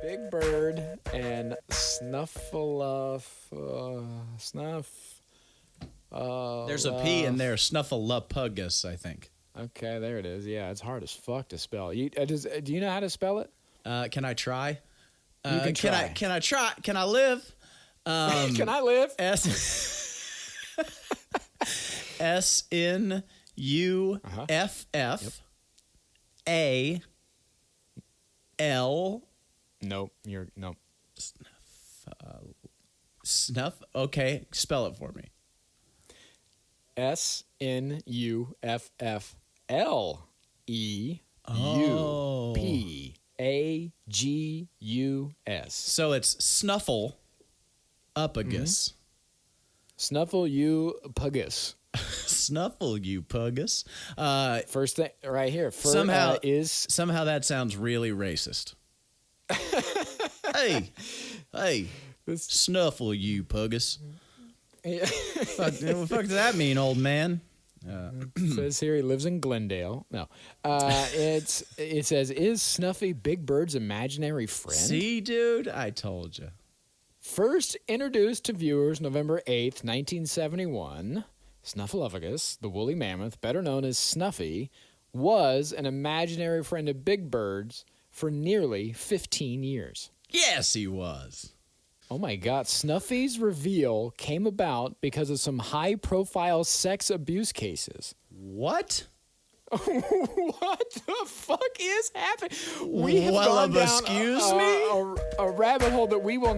Big Bird and Snuff. There's a P in there. Snuffleupagus, I think. Okay, there it is. Yeah, it's hard as fuck to spell. Do you know how to spell it? Can I try? You can try. Can I try? Can I live? Can I live? Snuffal. Nope. Snuff. Okay, spell it for me. Snuffleupagus. So it's Snuffleupagus. Snuffleupagus. Snuffleupagus. First thing right here. Somehow somehow that sounds really racist. hey, Snuffleupagus. What the fuck does that mean, old man? Says here he lives in Glendale. No, it says, is Snuffy Big Bird's imaginary friend? See, dude, I told you. First introduced to viewers November 8th, 1971, Snuffleupagus, the woolly mammoth, better known as Snuffy, was an imaginary friend of Big Bird's for nearly 15 years. Yes, he was. Oh my God. Snuffy's reveal came about because of some high-profile sex abuse cases. What? What the fuck is happening? We have gone down a rabbit hole that we'll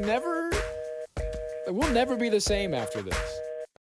never be the same after this.